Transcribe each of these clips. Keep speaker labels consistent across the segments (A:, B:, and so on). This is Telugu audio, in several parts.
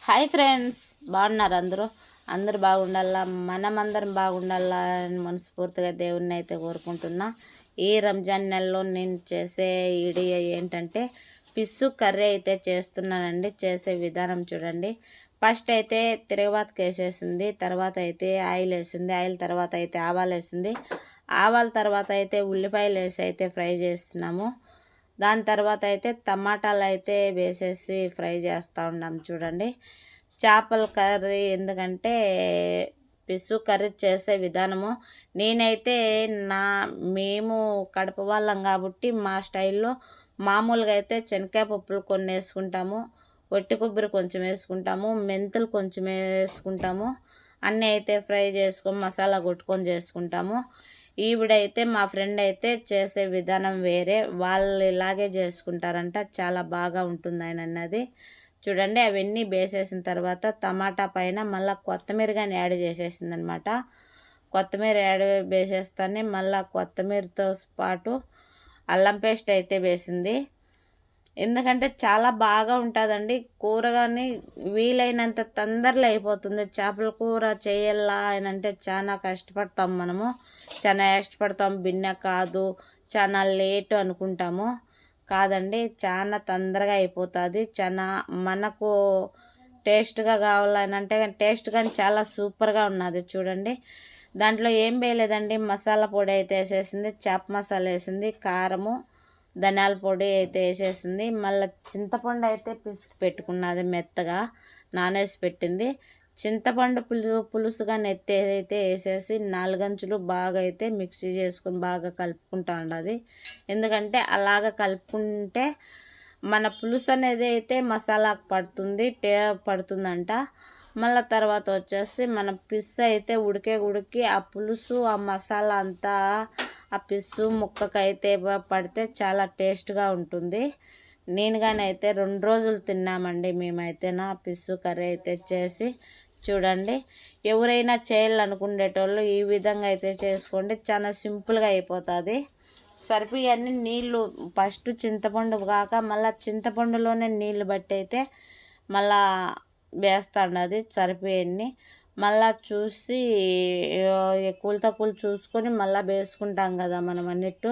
A: హాయ్ ఫ్రెండ్స్, బాగున్నారు అందరూ బాగుండాలా, మనమందరం బాగుండాలా అని మనస్ఫూర్తిగా దేవుణ్ణి అయితే కోరుకుంటున్నా. ఈ రంజాన్ నెలలో నేను చేసే వీడియో ఏంటంటే పిస్సు కర్రీ అయితే చేస్తున్నానండి. చేసే విధానం చూడండి. ఫస్ట్ అయితే తిరగబాతకు వేసేసింది, తర్వాత అయితే ఆయిల్ వేసింది, ఆయిల్ తర్వాత అయితే ఆవాలు వేసింది, ఆవాల తర్వాత అయితే ఉల్లిపాయలు వేసి అయితే ఫ్రై చేస్తున్నాము. దాని తర్వాత అయితే టమాటాలు అయితే వేసేసి ఫ్రై చేస్తూ ఉన్నాం. చూడండి, చేపల కర్రీ ఎందుకంటే పిస్సు కర్రీ చేసే విధానము నేనైతే మేము కడప వాళ్ళం కాబట్టి మా స్టైల్లో మామూలుగా అయితే శనక్కాయ పప్పులు కొన్ని వేసుకుంటాము, ఒట్టి కొబ్బరి కొంచెం వేసుకుంటాము, మెంతులు కొంచెం వేసుకుంటాము. అన్నీ అయితే ఫ్రై చేసుకొని మసాలా కొట్టుకొని చేసుకుంటాము. ఈవిడైతే మా ఫ్రెండ్ అయితే చేసే విధానం వేరే, వాళ్ళు ఇలాగే చేసుకుంటారంట. చాలా బాగా ఉంటుంది ఆయన అన్నది. చూడండి, అవన్నీ వేసేసిన తర్వాత టమాటా పైన మళ్ళీ కొత్తిమీర కానీ యాడ్ చేసేసింది అనమాట. కొత్తిమీర యాడ్ వేసేస్తానే మళ్ళీ కొత్తిమీరతో పాటు అల్లం పేస్ట్ అయితే వేసింది. ఎందుకంటే చాలా బాగా ఉంటుందండి కూర, కానీ వీలైనంత తొందరలో అయిపోతుంది. చేపల కూర చేయాలా అని అంటే చాలా కష్టపడతాం, మనము చాలా ఇష్టపడతాం. బిన్న కాదు, చాలా లేట్ అనుకుంటాము, కాదండి చాలా తొందరగా అయిపోతుంది. చాలా మనకు టేస్ట్గా కావాలని అంటే టేస్ట్ కానీ చాలా సూపర్గా ఉన్నది. చూడండి, దాంట్లో ఏం వేయలేదండి. మసాలా పొడి అయితే వేసేసింది, చేప మసాలా వేసింది, కారము, ధనియాల పొడి అయితే వేసేసింది. మళ్ళీ చింతపండు అయితే పిసికి పెట్టుకున్నది, మెత్తగా నానేసి పెట్టింది. చింతపండు పులుసుగా నెత్తి అయితే వేసేసి 4 గంచులు బాగా అయితే మిక్సీ చేసుకొని బాగా కలుపుకుంటా ఉండదు. ఎందుకంటే అలాగ కలుపుకుంటే మన పులుసు అనేది అయితే మసాలాకు పడుతుందంట. మళ్ళీ తర్వాత వచ్చేసి మన పిస్సు అయితే ఉడికి ఆ పులుసు ఆ మసాలా అంతా ఆ పిస్సు ముక్కకైతే పడితే చాలా టేస్ట్గా ఉంటుంది. నేను కానీ అయితే 2 రోజులు తిన్నామండి మేమైతే నా పిస్సు కర్రీ అయితే చేసి. చూడండి, ఎవరైనా చేయాలనుకునేటోళ్ళు ఈ విధంగా అయితే చేసుకోండి, చాలా సింపుల్గా అయిపోతుంది. సరిపోయన్నీ నీళ్ళు ఫస్ట్ చింతపండు కాక మళ్ళీ చింతపండులోనే నీళ్ళు బట్టి అయితే మళ్ళా వేస్తాండది సరిపోయన్ని. మళ్ళా చూసి ఎక్కువ తక్కువ చూసుకొని మళ్ళీ వేసుకుంటాం కదా మనం అన్నిట్టు,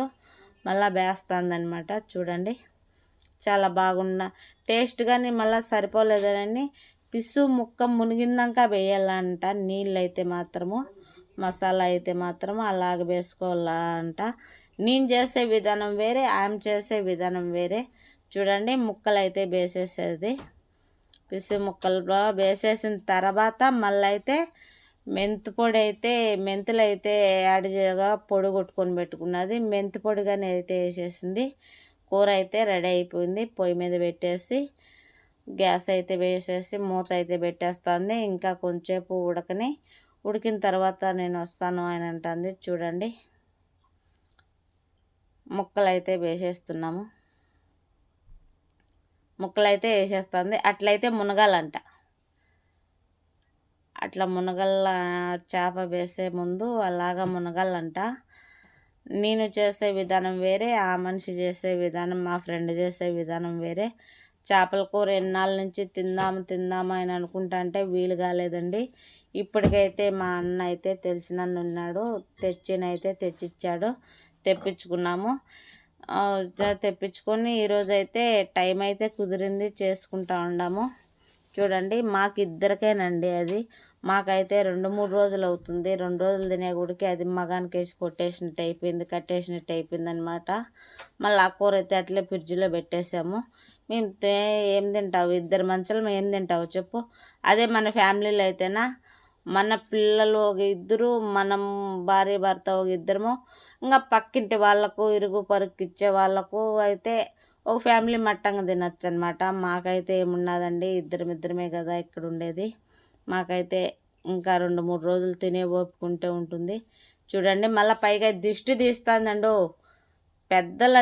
A: మళ్ళీ వేస్తుందనమాట. చూడండి, చాలా బాగున్న టేస్ట్ కానీ మళ్ళీ సరిపోలేదని పిస్సు ముక్క మునిగిందాక వేయాలంట. నీళ్ళు అయితే మాత్రము, మసాలా అయితే మాత్రము అలాగ వేసుకోవాలంట. నేను చేసే విధానం వేరే, ఆమె చేసే విధానం వేరే. చూడండి, ముక్కలు అయితే వేసేసేది. పిస్సు ముక్కలు వేసేసిన తర్వాత మళ్ళీ అయితే మెంతులు అయితే యాడ్ చేయగా పొడి కొట్టుకొని పెట్టుకున్నది. మెంతి పొడి కానీ అయితే వేసేసింది. కూర అయితే రెడీ అయిపోయింది. పొయ్యి మీద పెట్టేసి గ్యాస్ అయితే వేసేసి మూత అయితే పెట్టేస్తుంది. ఇంకా కొంచెంసేపు ఉడికిన తర్వాత నేను వస్తాను అని అంటుంది. చూడండి, ముక్కలు అయితే వేసేస్తున్నాము. ముక్కలు అయితే వేసేస్తుంది. అట్లయితే మునగాలంట. అట్లా మునగల చేప వేసే ముందు అలాగా మునగాలంట. నేను చేసే విధానం వేరే, ఆ మనిషి చేసే విధానం, మా ఫ్రెండ్ చేసే విధానం వేరే. చేపల కూర ఎన్నాళ్ళ నుంచి తిందాము అని అనుకుంటా అంటే వీలు కాలేదండి. ఇప్పటికైతే మా అన్న అయితే తెలిసినన్ను ఉన్నాడు, తెచ్చిచ్చాడు. తెప్పించుకున్నాము. తెప్పించుకొని ఈరోజైతే టైం అయితే కుదిరింది, చేసుకుంటా ఉన్నాము. చూడండి, మాకు ఇద్దరికేనండి అది. మాకైతే 2-3 రోజులు అవుతుంది. 2 రోజులు తినే గుడికి అది మగానికి వేసి కట్టేసినట్టు అయిపోయింది అనమాట. మళ్ళీ ఆ కూర అయితే అట్లే ఫ్రిడ్జ్లో పెట్టేసాము. మేము ఏం తింటావు, 2 మంచాలు ఏం తింటావు చెప్పు. అదే మన ఫ్యామిలీలో అయితేనా మన పిల్లలు ఒక 2, మనం భార్య భర్త ఒక 2, ఇంకా పక్కింటి వాళ్ళకు ఇరుగు పరుగు ఇచ్చే వాళ్ళకు అయితే ఒక ఫ్యామిలీ మట్టంగా తినచ్చు అనమాట. మాకైతే ఏమున్నదండి, ఇద్దరమే కదా ఇక్కడ ఉండేది. మాకైతే ఇంకా 2-3 రోజులు తినే ఓపుకుంటే ఉంటుంది. చూడండి, మళ్ళీ పైగా దిష్టి తీస్తుందండు. పెద్దోళ్ళు